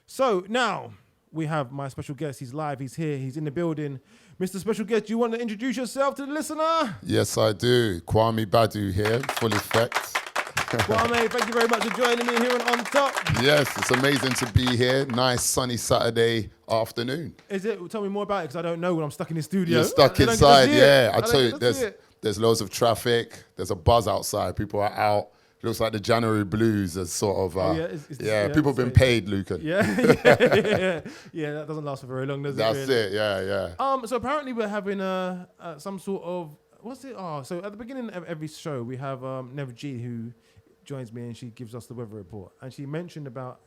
So now we have my special guest. He's live. He's here. He's in the building. Mr. Special Guest, do you want to introduce yourself to the listener? Yes, I do. Kwame Badu here, full effect. Kwame, thank you very much for joining me here on Top. Yes, it's amazing to be here. Nice sunny Saturday afternoon. Is it? Tell me more about it because I don't know when I'm stuck in the studio. You're stuck inside, yeah. I tell you, there's loads of traffic. There's a buzz outside. People are out. Looks like the January blues is sort of, people have been paid, Lukan. Yeah, that doesn't last for very long, does it? That's it, yeah. So apparently we're having some sort of, what's it? Oh, so at the beginning of every show, we have Nev G who joins me and she gives us the weather report. And she mentioned about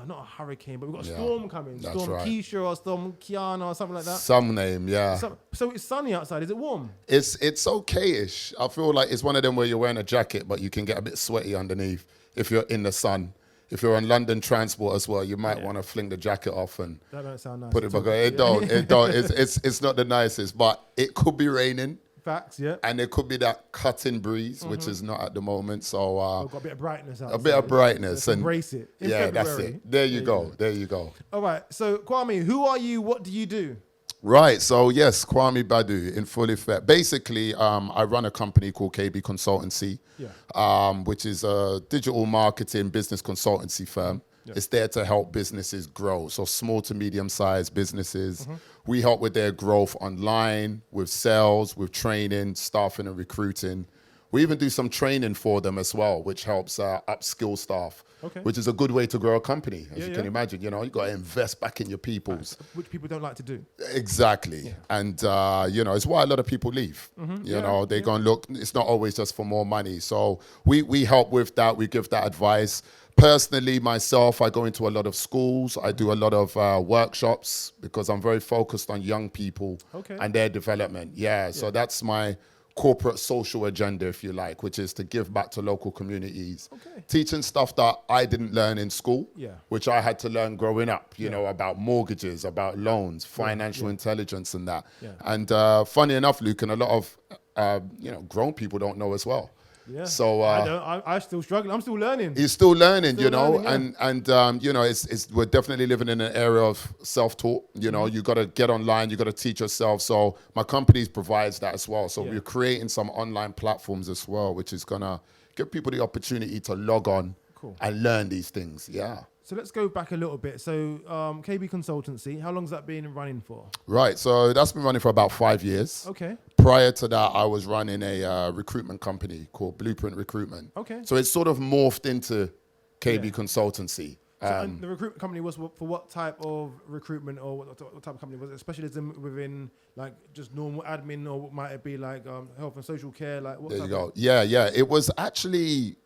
not a hurricane, but we've got a storm coming. That's Storm right. Keisha or Storm Kiana or something like that. Some name, yeah. So it's sunny outside. Is it warm? It's okay-ish. I feel like it's one of them where you're wearing a jacket, but you can get a bit sweaty underneath if you're in the sun. If you're on London transport as well, you might want to fling the jacket off and that don't sound nice. put it back on. It don't. It's not the nicest, but it could be raining. Facts, yeah. And there could be that cutting breeze, which is not at the moment. So we've got a bit of brightness outside. a bit of brightness. Let's embrace it. In February. That's it. There you go. There you go. All right. So Kwame, who are you? What do you do? Right. So yes, Kwame Badu in full effect. Basically, I run a company called KB Consultancy, which is a digital marketing business consultancy firm. Yeah. It's there to help businesses grow. So small to medium-sized businesses. We help with their growth online, with sales, with training, staffing and recruiting. We even do some training for them as well, which helps upskill staff, which is a good way to grow a company, as you can imagine. You know, you got to invest back in your peoples. Which people don't like to do. Exactly. Yeah. And, it's why a lot of people leave. You know, they go and look, it's not always just for more money. So we help with that. We give that advice. Personally, myself, I go into a lot of schools. I do a lot of workshops because I'm very focused on young people and their development. So that's my corporate social agenda, if you like, which is to give back to local communities, teaching stuff that I didn't learn in school, which I had to learn growing up, you know, about mortgages, about loans, financial intelligence and that. And funny enough, Luke, and a lot of, grown people don't know as well. Yeah. So I still struggle. I'm still learning. You're still learning, and we're definitely living in an era of self-taught. You know, you got to get online, you got to teach yourself. So my company provides that as well. So we're creating some online platforms as well, which is gonna give people the opportunity to log on and learn these things. Yeah. So let's go back a little bit. So KB Consultancy, how long's that been running for? Right. So that's been running for about 5 years. Okay. Prior to that, I was running a recruitment company called Blueprint Recruitment. Okay. So it's sort of morphed into KB Consultancy. And the recruitment company was for what type of recruitment, or what type of company? Was it specialism within like just normal admin, or might it be like health and social care? Like what? There you go. Yeah. It was actually,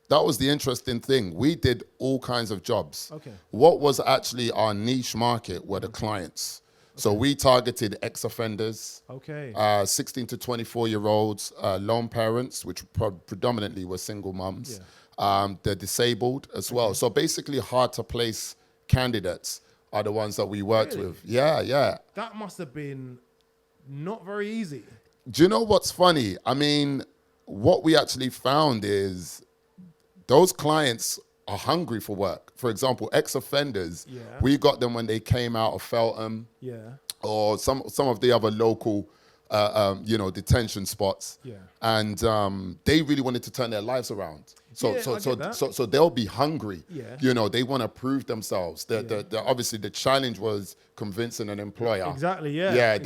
that was the interesting thing. We did all kinds of jobs. Okay. What was actually our niche market were the clients. So we targeted ex-offenders, 16 to 24-year-olds, lone parents, which predominantly were single mums. They're disabled as well. So basically hard to place candidates are the ones that we worked with. Yeah. That must have been not very easy. Do you know what's funny? I mean, what we actually found is those clients are hungry for work. For example, ex-offenders, we got them when they came out of Feltham or some of the other local, detention spots. And they really wanted to turn their lives around. So they'll be hungry. You know, they want to prove themselves. Obviously, the challenge was convincing an employer. Exactly, they're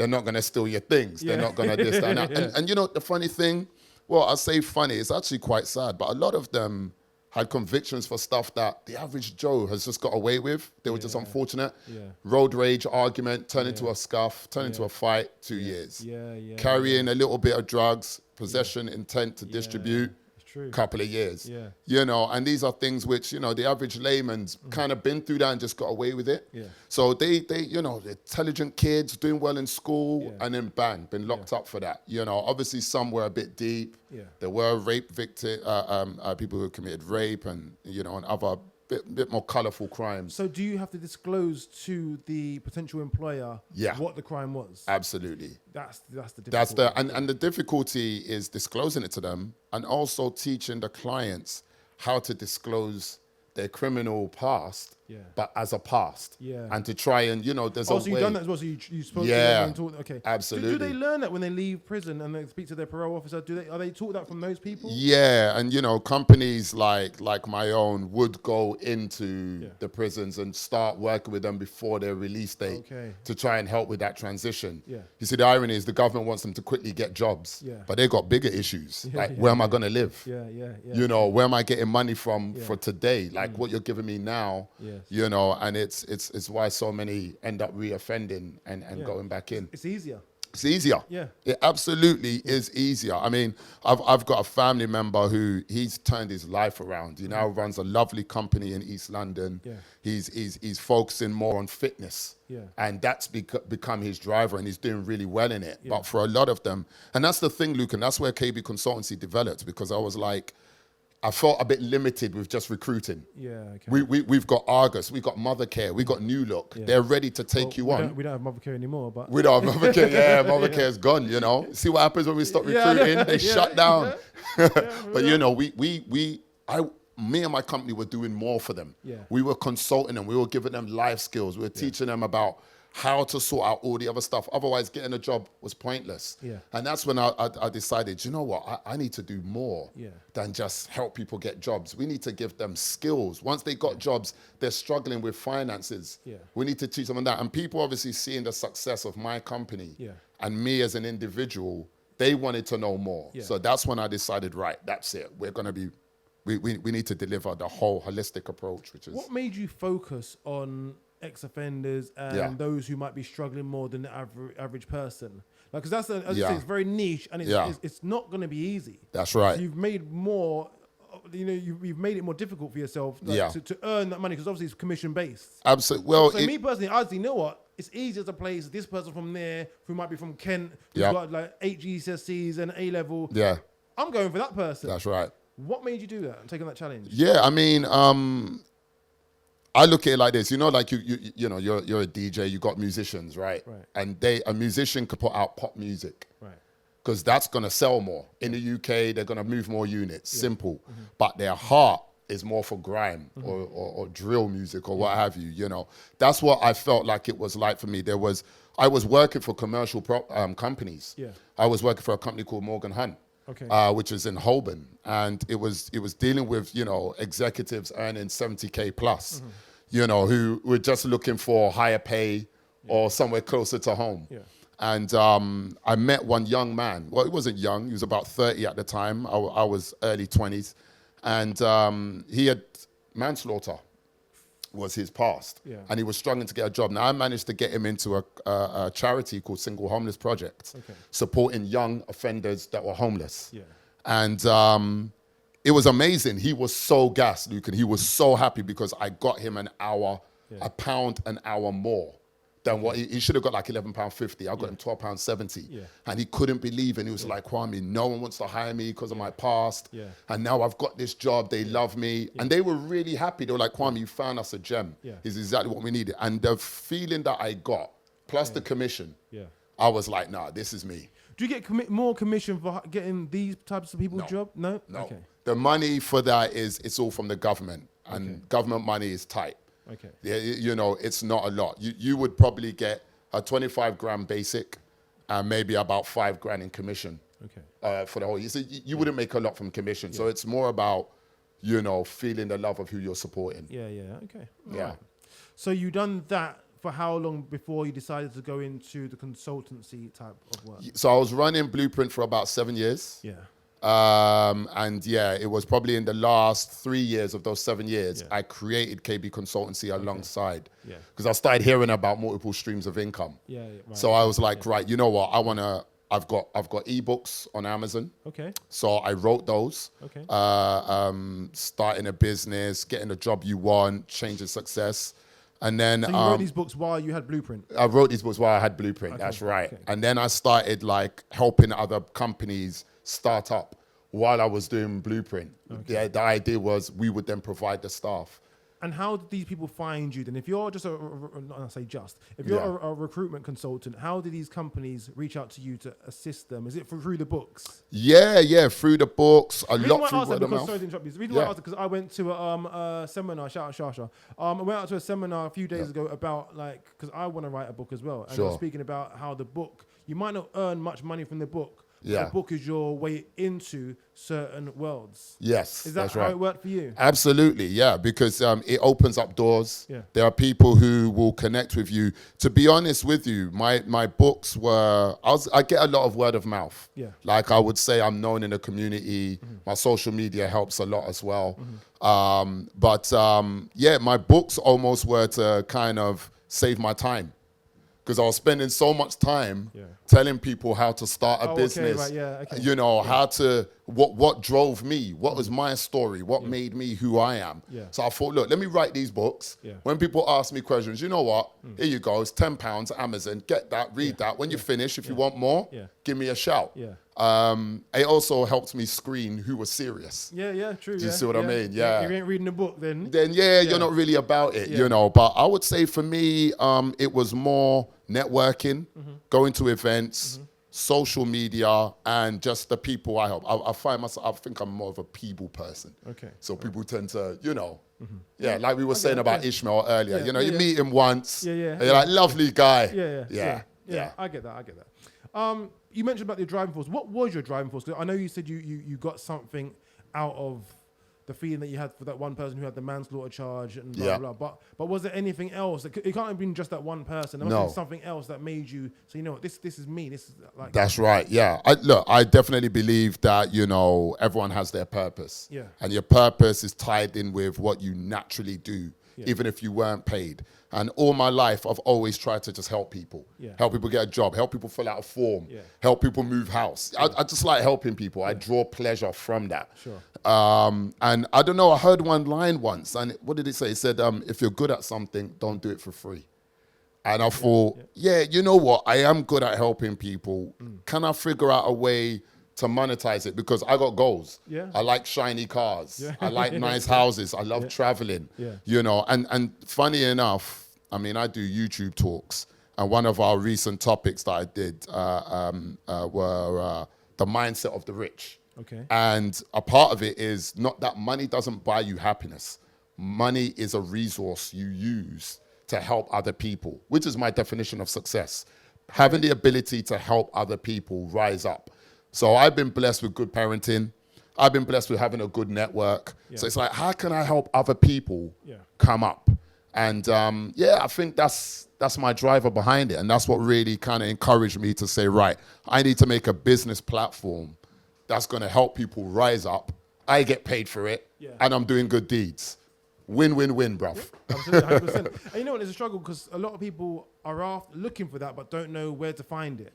not going to steal your things. They're not going to this, that, and that. And you know, the funny thing, well, I say funny, it's actually quite sad, but a lot of them had convictions for stuff that the average Joe has just got away with. They were just unfortunate. Road rage argument, turn into a scuff, turn into a fight, 2 years. Carrying a little bit of drugs, possession, intent to distribute, couple of years. You know, and these are things which, you know, the average layman's kind of been through that and just got away with it. So they you know, the intelligent kids doing well in school and then bang, been locked up for that. You know, obviously some were a bit deep. There were rape victims, people who committed rape and, you know, and other bit more colourful crimes. So do you have to disclose to the potential employer what the crime was? Absolutely. That's the difficulty. And the difficulty is disclosing it to them and also teaching the clients how to disclose their criminal past, but as a past. Yeah. And to try and, there's a way. So you've done that as well, so you spoke to Yeah, them and taught, okay. absolutely. Do they learn that when they leave prison and they speak to their parole officer? Are they taught that from those people? Yeah, and companies like my own would go into the prisons and start working with them before their release date to try and help with that transition. Yeah. You see, the irony is the government wants them to quickly get jobs, but they got bigger issues. Where am I going to live? Where am I getting money from for today? Like what you're giving me now, and it's why so many end up reoffending and going back in. It's easier. It's easier. Yeah. It absolutely is easier. I mean, I've got a family member who he's turned his life around. He now runs a lovely company in East London. Yeah. He's focusing more on fitness. Yeah. And that's become his driver, and he's doing really well in it. Yeah. But for a lot of them, and that's the thing, Luke, and that's where KB Consultancy developed, because I was like, I felt a bit limited with just recruiting. Yeah, okay. We've got Argus, we've got Mothercare, we've got New Look. Yeah. They're ready to take you on. We don't have Mothercare anymore, but we don't have Mothercare. Yeah, Mothercare's gone. See what happens when we stop recruiting? They shut down. But me and my company were doing more for them. Yeah. We were consulting them. We were giving them life skills. We were teaching them about how to sort out all the other stuff. Otherwise, getting a job was pointless. Yeah. And that's when I decided, you know what, I need to do more than just help people get jobs. We need to give them skills. Once they got jobs, they're struggling with finances. Yeah. We need to teach them on that. And people obviously seeing the success of my company and me as an individual, they wanted to know more. Yeah. So that's when I decided, right, that's it. We're going to be, we need to deliver the whole holistic approach, which is... What made you focus on ex-offenders and those who might be struggling more than the average person? Like, because that's, as you say, it's very niche, and it's not going to be easy. That's right. So you've made more, you've made it more difficult for yourself to earn that money, because obviously it's commission-based. Absolutely. Well, so me personally, I think, you know what? It's easier to place this person from there, who might be from Kent, who's got like 8 GCSEs and A-level. Yeah. I'm going for that person. That's right. What made you do that and take on that challenge? Yeah, I mean, I look at it like this, like you're a DJ, you got musicians, right? And a musician could put out pop music, right? Because that's gonna sell more. In the UK, they're gonna move more units, simple. Mm-hmm. But their heart is more for grime or drill music or what have you. That's what I felt like it was like for me. I was working for commercial companies. Yeah. I was working for a company called Morgan Hunt. Okay. Which is in Holborn, and it was dealing with executives earning 70K plus, who were just looking for higher pay or somewhere closer to home. Yeah. And I met one young man. Well, he wasn't young; he was about 30 at the time. I was early 20s, and he had manslaughter was his past, and he was struggling to get a job. Now I managed to get him into a charity called Single Homeless Project, supporting young offenders that were homeless. Yeah. And it was amazing. He was so gassed, Luke, and he was so happy because I got him a pound an hour more than what he should have got, like £11.50. I got him £12.70. Yeah. And he couldn't believe it. And he was like, Kwame, no one wants to hire me because of my past. Yeah. And now I've got this job. They love me. Yeah. And they were really happy. They were like, Kwame, you found us a gem. Yeah. It's exactly what we needed. And the feeling that I got, plus the commission, I was like, nah, this is me. Do you get more commission for getting these types of people job? No? No. Okay. The money for that it's all from the government. And government money is tight. Okay. Yeah, it's not a lot. You would probably get a 25 grand basic and maybe about 5 grand in commission. Okay. For the whole year. So you wouldn't make a lot from commission. Yeah. So it's more about, feeling the love of who you're supporting. Yeah, okay. All right. So you done that for how long before you decided to go into the consultancy type of work? So I was running Blueprint for about 7 years. Yeah. It was probably in the last 3 years of those 7 years, I created KB Consultancy alongside. Yeah. Because I started hearing about multiple streams of income. Yeah. Right. So I was like, right, you know what? I've got ebooks on Amazon. Okay. So I wrote those. Okay. Starting a business, getting a job you want, changing success. And then so you wrote these books while you had Blueprint? I wrote these books while I had Blueprint. Okay. That's right. Okay. And then I started helping other companies start up while I was doing Blueprint. Okay. The idea was we would then provide the staff. And how do these people find you then? If you're just if you're a recruitment consultant, how do these companies reach out to you to assist them? Is it through the books? Yeah, through the books, a lot through word of mouth. Sorry to interrupt you. The reason why I asked it, because I went to a seminar, shout out Shasha. I went out to a seminar a few days ago about, like, because I want to write a book as well. And I was speaking about how the book, you might not earn much money from the book. The book is your way into certain worlds. Yes, is that how it worked for you? Absolutely, yeah, because it opens up doors. Yeah. There are people who will connect with you. To be honest with you, my books were, I get a lot of word of mouth. Yeah. Like I would say, I'm known in the community. Mm-hmm. My social media helps a lot as well. Mm-hmm. My books almost were to kind of save my time. Because I was spending so much time telling people how to start a business, how to, what drove me, what was my story, what made me who I am. Yeah. So I thought, look, let me write these books. Yeah. When people ask me questions, you know what? Here you go, it's £10, Amazon, get that, read that. When you finish, if you want more, give me a shout. Yeah. It also helped me screen who was serious. Yeah, true. Do you see what I mean? Yeah. If you ain't reading the book, then you're not really about it, But I would say for me, it was more networking, going to events, social media, and just the people I help. I find myself, I think I'm more of a people person. Okay. So people tend to, like we were saying about Ishmael earlier, you meet him once, and you're like, lovely guy. Yeah. I get that. You mentioned about your driving force. What was your driving force? 'Cause I know you said you got something out of the feeling that you had for that one person who had the manslaughter charge and blah, blah, blah. But was there anything else? It can't have been just that one person. There must have been something else that made you say, you know what, this is me. This is like... That's right, yeah. I definitely believe that, everyone has their purpose. Yeah. And your purpose is tied in with what you naturally do, even if you weren't paid. And all my life, I've always tried to just help people. Yeah. Help people get a job, help people fill out a form, help people move house. Yeah. I just like helping people. I draw pleasure from that. Sure. And I don't know, I heard one line once, and what did it say? It said, if you're good at something, don't do it for free. And I thought, you know what? I am good at helping people. Can I figure out a way to monetize it? Because I got goals. Yeah. I like shiny cars. Yeah. I like nice houses. I love traveling. Yeah. And funny enough, I mean, I do YouTube talks, and one of our recent topics that I did were the mindset of the rich. Okay. And a part of it is not that money doesn't buy you happiness. Money is a resource you use to help other people, which is my definition of success. Having the ability to help other people rise up. So I've been blessed with good parenting. I've been blessed with having a good network. Yeah. So it's like, how can I help other people come up? And I think that's my driver behind it. And that's what really kind of encouraged me to say, right, I need to make a business platform that's going to help people rise up. I get paid for it, and I'm doing good deeds. Win, win, win, bruv. Yeah, absolutely, 100%. And you know what, it's a struggle because a lot of people are looking for that but don't know where to find it.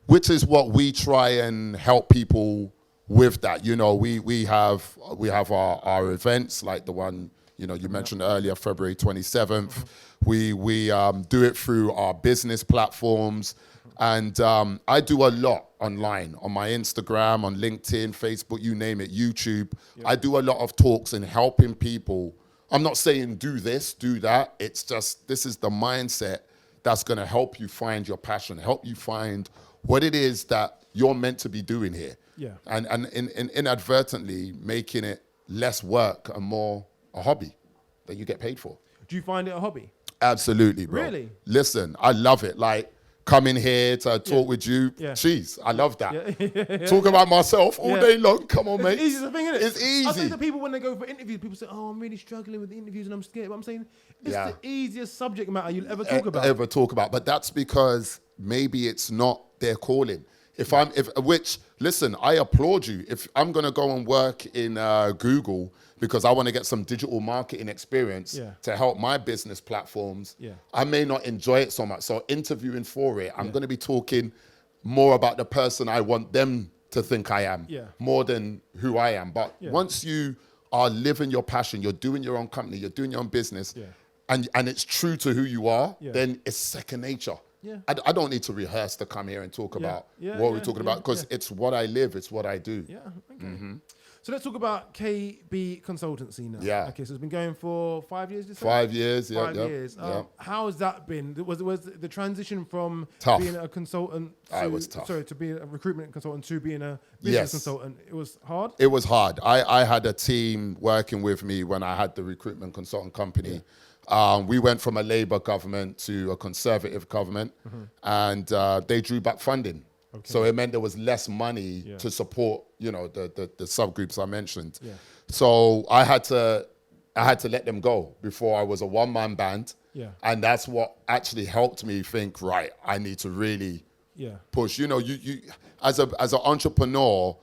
Which is what we try and help people with that. We have our events like the one, you mentioned earlier, February 27th. We do it through our business platforms. And I do a lot online, on my Instagram, on LinkedIn, Facebook, you name it, YouTube. Yeah. I do a lot of talks and helping people. I'm not saying do this, do that. It's just, this is the mindset that's going to help you find your passion, help you find what it is that you're meant to be doing here. Yeah. And inadvertently making it less work and more a hobby that you get paid for. Do you find it a hobby? Absolutely, bro. Really? Listen, I love it. Like, coming here to talk with you, jeez, I love that. Talk about myself all day long. Come on, mate. It's easy, the thing, isn't it? It's easy. I say to people when they go for interviews, people say, oh, I'm really struggling with the interviews and I'm scared. But I'm saying, it's the easiest subject matter you'll ever talk about. But that's because maybe it's not their calling. Listen, I applaud you. If I'm going to go and work in Google because I want to get some digital marketing experience to help my business platforms, I may not enjoy it so much. So interviewing for it, I'm going to be talking more about the person I want them to think I am, more than who I am. But once you are living your passion, you're doing your own company, you're doing your own business, and it's true to who you are, then it's second nature. Yeah. I don't need to rehearse to come here and talk about what we're talking about because it's what I live, it's what I do. Yeah, okay. So let's talk about KB Consultancy now. Yeah. Okay, so it's been going for 5 years, you say? 5 years, yeah. 5 years. How has that been? Was the transition from Tough. being a consultant It was tough. to being a recruitment consultant to being a business consultant? It was hard? It was hard. I had a team working with me when I had the recruitment consultant company. We went from a Labour government to a Conservative government, and they drew back funding. Okay. So it meant there was less money to support, the subgroups I mentioned. Yeah. So I had to let them go before I was a one-man band. Yeah. And that's what actually helped me think, right, I need to really push. You as an entrepreneur,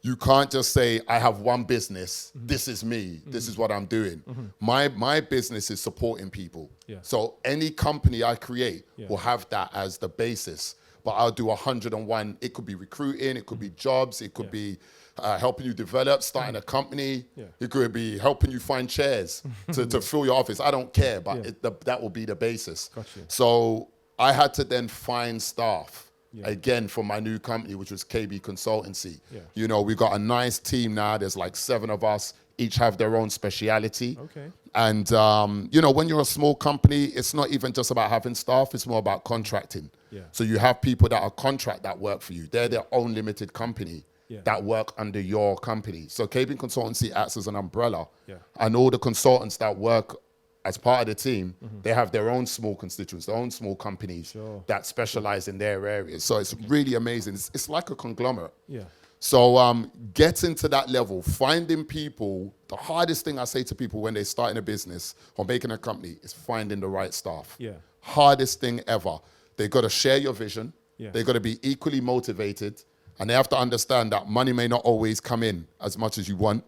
you can't just say, I have one business, this is me, this is what I'm doing. My business is supporting people. Yeah. So any company I create will have that as the basis. But I'll do 101. It could be recruiting, it could be jobs, it could be helping you develop, starting a company. Yeah. It could be helping you find chairs to fill your office. I don't care, but that will be the basis. Gotcha. So I had to then find staff again for my new company, which was KB Consultancy. Yeah. We got a nice team now. There's like 7 of us. Each have their own speciality. Okay. And, when you're a small company, it's not even just about having staff, it's more about contracting. Yeah. So you have people that are contract that work for you. They're their own limited company that work under your company. So KB Consultancy acts as an umbrella. Yeah. And all the consultants that work as part of the team, they have their own small constituents, their own small companies that specialize in their areas. So it's really amazing. It's like a conglomerate. Yeah. So getting to that level, finding people, the hardest thing I say to people when they're starting a business or making a company is finding the right staff. Yeah. Hardest thing ever. They got to share your vision. Yeah. They got to be equally motivated. And they have to understand that money may not always come in as much as you want,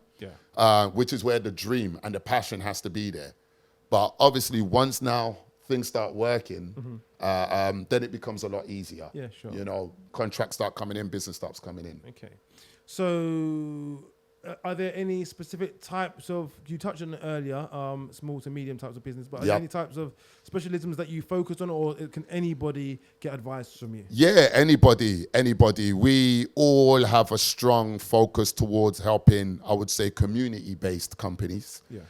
which is where the dream and the passion has to be there. But obviously, once now things start working, then it becomes a lot easier. Yeah, sure. Contracts start coming in, business starts coming in. Okay. So are there any specific types of, you touched on it earlier, small to medium types of business, but are there any types of specialisms that you focus on, or can anybody get advice from you? Yeah, anybody. We all have a strong focus towards helping, I would say, community-based companies. Yeah.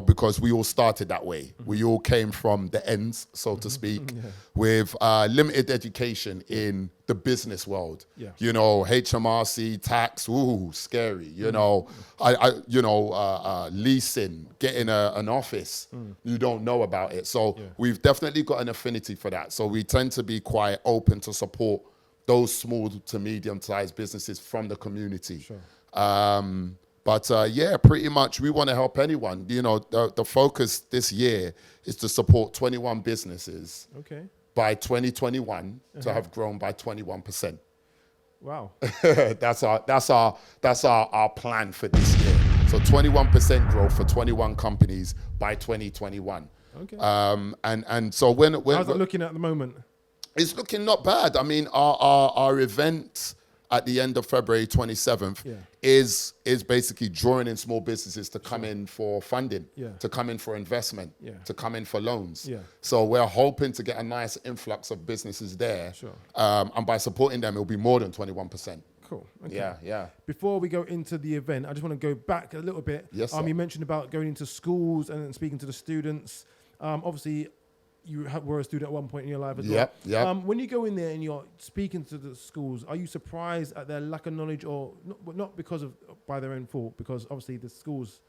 Because we all started that way. We all came from the ends, so to speak, with limited education in the business world. Yeah. HMRC, tax, ooh, scary. Leasing, getting an office, you don't know about it. So we've definitely got an affinity for that. So we tend to be quite open to support those small to medium-sized businesses from the community. Sure. But pretty much we want to help anyone. The focus this year is to support 21 businesses by 2021 to have grown by 21%. Wow. That's our plan for this year. So 21% growth for 21 companies by 2021. Okay. And so how's it looking at the moment? It's looking not bad. I mean, our event at the end of February 27th is basically drawing in small businesses to come in for funding, to come in for investment, to come in for loans. Yeah. So we're hoping to get a nice influx of businesses there. Sure. And by supporting them, it'll be more than 21%. Cool. Okay. Yeah. Before we go into the event, I just want to go back a little bit. Yes, sir. You mentioned about going into schools and speaking to the students. Obviously, you were a student at one point in your life as well. Yeah. When you go in there and you're speaking to the schools, are you surprised at their lack of knowledge, or not because of by their own fault? Because obviously the schools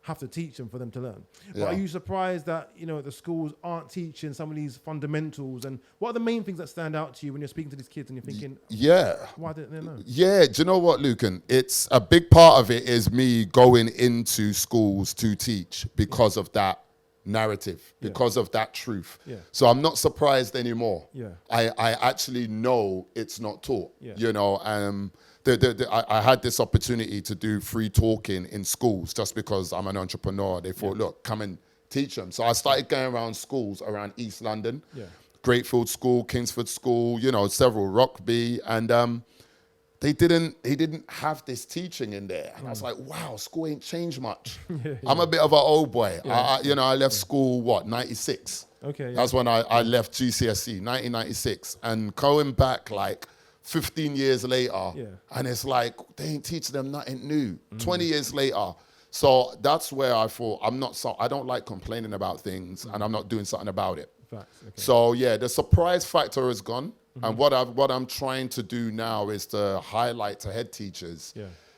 have to teach them for them to learn. But are you surprised that the schools aren't teaching some of these fundamentals? And what are the main things that stand out to you when you're speaking to these kids and you're thinking, why didn't they know? Yeah, do you know what, Lukan? It's a big part of it is me going into schools to teach because of that narrative, because of that truth. Yeah. So I'm not surprised anymore. Yeah. I actually know it's not taught. Yeah. I had this opportunity to do free talking in schools just because I'm an entrepreneur. They thought, look, come and teach them. So I started going around schools around East London, Greatfield School, Kingsford School, several, Rockby, and he didn't have this teaching in there. And I was like, wow, school ain't changed much. I'm a bit of an old boy. I left school, 96. Okay. That's when I left GCSE, 1996. And going back, 15 years later, Yeah. and it's like they ain't teaching them nothing new. 20 years later. So that's where I thought I don't like complaining about things, and I'm not doing something about it. Facts. Okay. So yeah, the surprise factor is gone, and what I'm trying to do now is to highlight to head teachers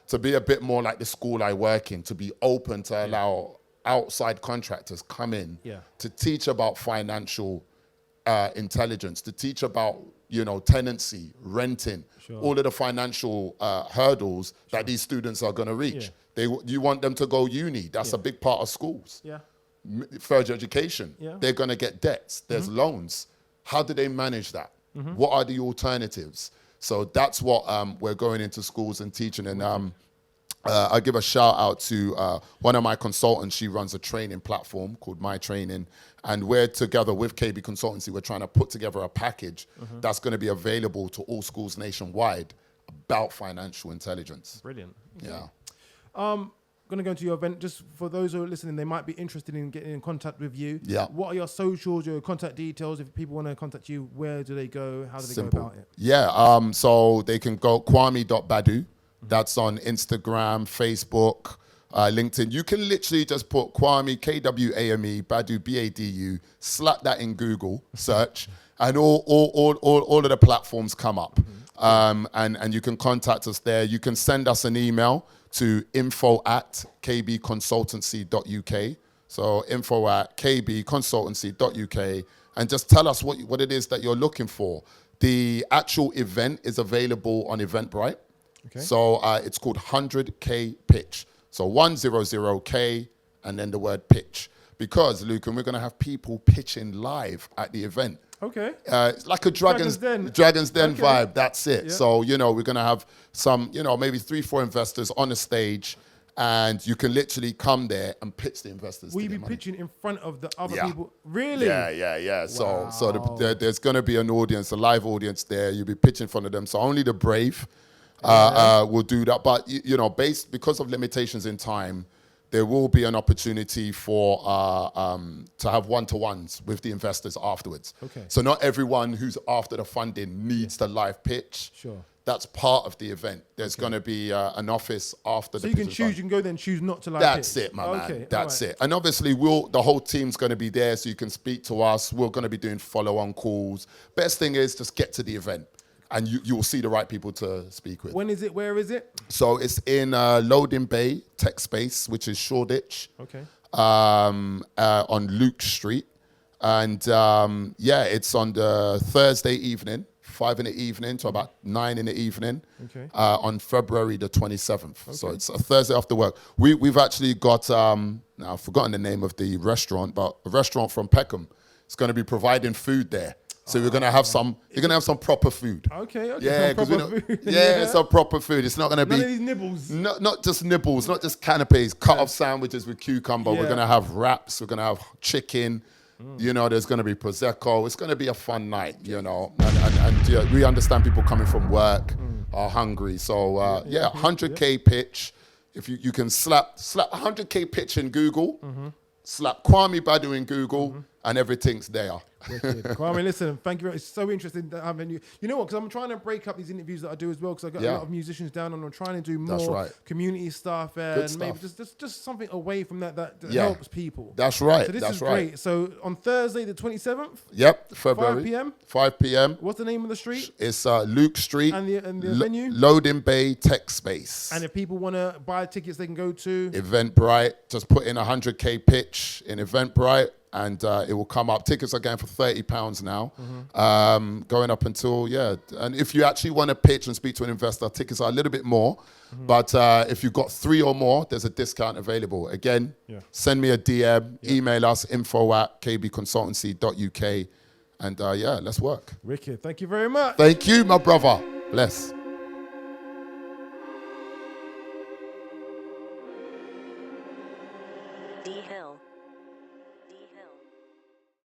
to be a bit more like the school I work in, to be open to allow outside contractors come in to teach about financial intelligence, to teach about tenancy, renting, all of the financial hurdles that these students are going to reach. You want them to go uni. That's a big part of schools. Further education. They're going to get debts. There's loans. How do they manage that? What are the alternatives? So that's what we're going into schools and teaching. And I give a shout out to one of my consultants. She runs a training platform called My Training. And we're together with KB Consultancy. We're trying to put together a package that's going to be available to all schools nationwide about financial intelligence. Brilliant. Okay. Yeah. Going to go into your event. Just for those who are listening, they might be interested in getting in contact with you. Yeah. What are your socials, your contact details? If people want to contact you, where do they go? How do they Simple. go about it? Yeah. So they can go kwame.badu. That's on Instagram, Facebook, LinkedIn. You can literally just put Kwame, Kwame, Badu, Badu, slap that in Google search, and all of the platforms come up. And you can contact us there. You can send us an email to info@kbconsultancy.uk. So info@kbconsultancy.uk, and just tell us what it is that you're looking for. The actual event is available on Eventbrite. Okay. So it's called 100K Pitch. So 100K and then the word pitch. Because, Lukan, we're going to have people pitching live at the event. Okay. It's like a Dragon's Den vibe. That's it. Yeah. So, we're going to have some, maybe 3-4 investors on a stage, and you can literally come there and pitch the investors. Will you be pitching in front of the other people? Really? Yeah. Wow. So there's going to be an audience, a live audience there. You'll be pitching in front of them. So only the brave will do that. But, because of limitations in time, there will be an opportunity for to have one-to-ones with the investors afterwards. Okay. So not everyone who's after the funding needs the live pitch. Sure. That's part of the event. There's going to be an office after the pitch. So you can choose, you can go there and choose not to live pitch. That's it, my man. That's it. And obviously, the whole team's going to be there, so you can speak to us. We're going to be doing follow-on calls. Best thing is just get to the event, and you will see the right people to speak with. When is it? Where is it? So it's in Loading Bay Tech Space, which is Shoreditch. Okay. On Luke Street. And it's on the Thursday evening, 5 in the evening to about 9 in the evening. Okay. On February the 27th. Okay. So it's a Thursday after work. We've actually got, now I've forgotten the name of the restaurant, but a restaurant from Peckham. It's going to be providing food there. So we're gonna have some. You're gonna have some proper food. Okay. Yeah, some proper food. Some proper food. It's not gonna be none of these nibbles. Not just nibbles, not just canapes, cut off sandwiches with cucumber. We're gonna have wraps. We're gonna have chicken. There's gonna be prosecco. It's gonna be a fun night. And we understand people coming from work are hungry. So 100K pitch. If you can slap 100K pitch in Google, slap Kwame Badu in Google, and everything's there. Kwame, listen, thank you very much. It's so interesting that having you. You know what? Because I'm trying to break up these interviews that I do as well, because I've got a lot of musicians down, and I'm trying to do more community stuff and maybe just something away from that helps people. That's right. So this is great. So on Thursday the 27th. Yep, February. 5 p.m. 5 p.m. What's the name of the street? It's Luke Street. And the venue? Loading Bay Tech Space. And if people want to buy tickets, they can go to Eventbrite. Just put in 100K pitch in Eventbrite, and it will come up. Tickets are going for £30 now, going up until, And if you actually want to pitch and speak to an investor, tickets are a little bit more. But if you've got 3 or more, there's a discount available. Again, send me a DM, email us, info@kbconsultancy.uk. And let's work. Wicked. Thank you very much. Thank you, my brother. Bless. D Hill.